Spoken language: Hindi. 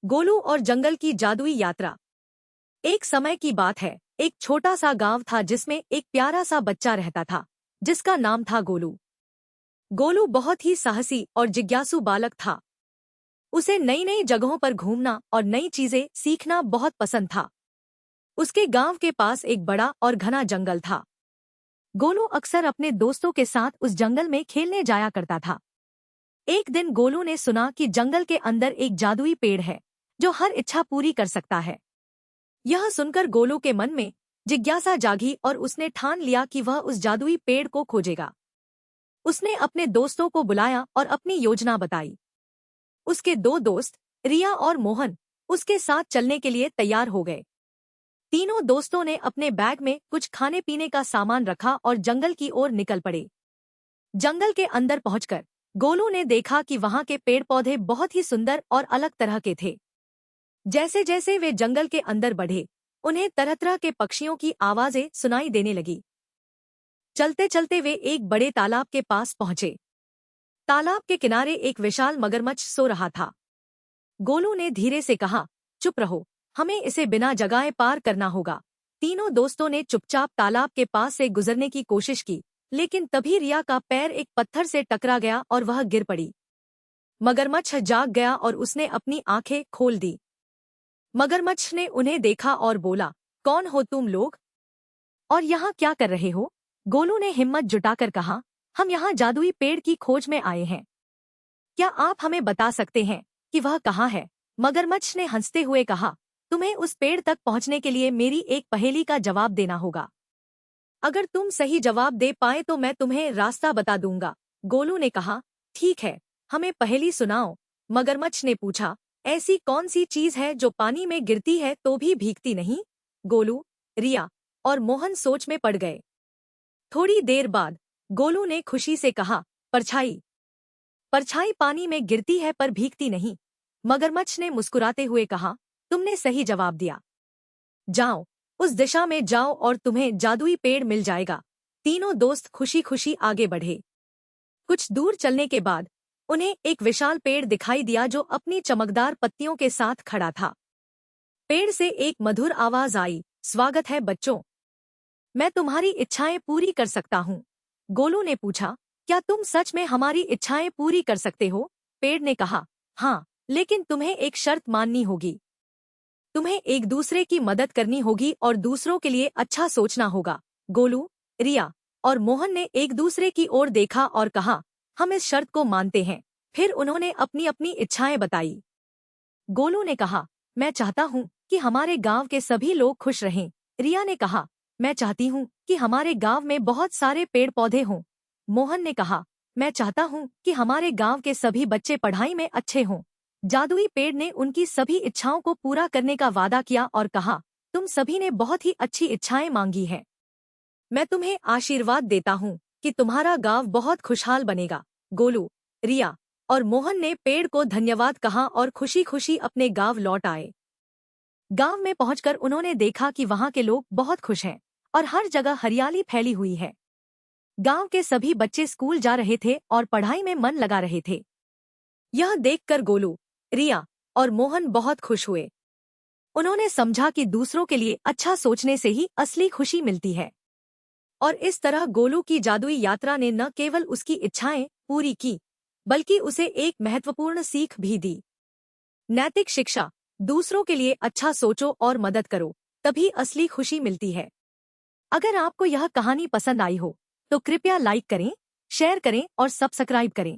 गोलू और जंगल की जादुई यात्रा। एक समय की बात है, एक छोटा सा गांव था जिसमें एक प्यारा सा बच्चा रहता था, जिसका नाम था गोलू। गोलू बहुत ही साहसी और जिज्ञासु बालक था। उसे नई नई जगहों पर घूमना और नई चीजें सीखना बहुत पसंद था। उसके गांव के पास एक बड़ा और घना जंगल था। गोलू अक्सर अपने दोस्तों के साथ उस जंगल में खेलने जाया करता था। एक दिन गोलू ने सुना कि जंगल के अंदर एक जादुई पेड़ है जो हर इच्छा पूरी कर सकता है। यह सुनकर गोलू के मन में जिज्ञासा जागी और उसने ठान लिया कि वह उस जादुई पेड़ को खोजेगा। उसने अपने दोस्तों को बुलाया और अपनी योजना बताई। उसके दो दोस्त, रिया और मोहन, उसके साथ चलने के लिए तैयार हो गए। तीनों दोस्तों ने अपने बैग में कुछ खाने पीने का सामान रखा और जंगल की ओर निकल पड़े। जंगल के अंदर पहुंचकर गोलू ने देखा कि वहां के पेड़ पौधे बहुत ही सुंदर और अलग तरह के थे। जैसे जैसे वे जंगल के अंदर बढ़े, उन्हें तरह तरह के पक्षियों की आवाजें सुनाई देने लगी। चलते चलते वे एक बड़े तालाब के पास पहुंचे। तालाब के किनारे एक विशाल मगरमच्छ सो रहा था। गोलू ने धीरे से कहा, चुप रहो, हमें इसे बिना जगाए पार करना होगा। तीनों दोस्तों ने चुपचाप तालाब के पास से गुजरने की कोशिश की, लेकिन तभी रिया का पैर एक पत्थर से टकरा गया और वह गिर पड़ी। मगरमच्छ जाग गया और उसने अपनी आंखें खोल दी। मगरमच्छ ने उन्हें देखा और बोला, कौन हो तुम लोग और यहाँ क्या कर रहे हो? गोलू ने हिम्मत जुटाकर कहा, हम यहाँ जादुई पेड़ की खोज में आए हैं। क्या आप हमें बता सकते हैं कि वह कहाँ है? मगरमच्छ ने हंसते हुए कहा, तुम्हें उस पेड़ तक पहुँचने के लिए मेरी एक पहेली का जवाब देना होगा। अगर तुम सही जवाब दे पाए तो मैं तुम्हें रास्ता बता दूंगा। गोलू ने कहा, ठीक है, हमें पहेली सुनाओ। मगरमच्छ ने पूछा, ऐसी कौन सी चीज है जो पानी में गिरती है तो भी भीगती नहीं? गोलू, रिया और मोहन सोच में पड़ गए। थोड़ी देर बाद गोलू ने खुशी से कहा, परछाई। परछाई पानी में गिरती है पर भीगती नहीं। मगरमच्छ ने मुस्कुराते हुए कहा, तुमने सही जवाब दिया। जाओ, उस दिशा में जाओ और तुम्हें जादुई पेड़ मिल जाएगा। तीनों दोस्त खुशी खुशी आगे बढ़े। कुछ दूर चलने के बाद उन्हें एक विशाल पेड़ दिखाई दिया जो अपनी चमकदार पत्तियों के साथ खड़ा था। पेड़ से एक मधुर आवाज आई, स्वागत है बच्चों, मैं तुम्हारी इच्छाएं पूरी कर सकता हूँ। गोलू ने पूछा, क्या तुम सच में हमारी इच्छाएं पूरी कर सकते हो? पेड़ ने कहा, हाँ, लेकिन तुम्हें एक शर्त माननी होगी। तुम्हें एक दूसरे की मदद करनी होगी और दूसरों के लिए अच्छा सोचना होगा। गोलू, रिया और मोहन ने एक दूसरे की ओर देखा और कहा, हम इस शर्त को मानते हैं। फिर उन्होंने अपनी अपनी इच्छाएं बताई। गोलू ने कहा, मैं चाहता हूँ कि हमारे गांव के सभी लोग खुश रहें। रिया ने कहा, मैं चाहती हूँ कि हमारे गांव में बहुत सारे पेड़ पौधे हों। मोहन ने कहा, मैं चाहता हूँ कि हमारे गांव के सभी बच्चे पढ़ाई में अच्छे हों। जादुई पेड़ ने उनकी सभी इच्छाओं को पूरा करने का वादा किया और कहा, तुम सभी ने बहुत ही अच्छी इच्छाएं मांगी हैं। मैं तुम्हें आशीर्वाद देता हूँ कि तुम्हारा गांव बहुत खुशहाल बनेगा। गोलू, रिया और मोहन ने पेड़ को धन्यवाद कहा और खुशी खुशी अपने गांव लौट आए। गांव में पहुंचकर उन्होंने देखा कि वहां के लोग बहुत खुश हैं और हर जगह हरियाली फैली हुई है। गांव के सभी बच्चे स्कूल जा रहे थे और पढ़ाई में मन लगा रहे थे। यह देखकर गोलू, रिया और मोहन बहुत खुश हुए। उन्होंने समझा कि दूसरों के लिए अच्छा सोचने से ही असली खुशी मिलती है। और इस तरह गोलू की जादुई यात्रा ने न केवल उसकी इच्छाएं पूरी की, बल्कि उसे एक महत्वपूर्ण सीख भी दी। नैतिक शिक्षा, दूसरों के लिए अच्छा सोचो और मदद करो, तभी असली खुशी मिलती है। अगर आपको यह कहानी पसंद आई हो तो कृपया लाइक करें, शेयर करें और सब्सक्राइब करें।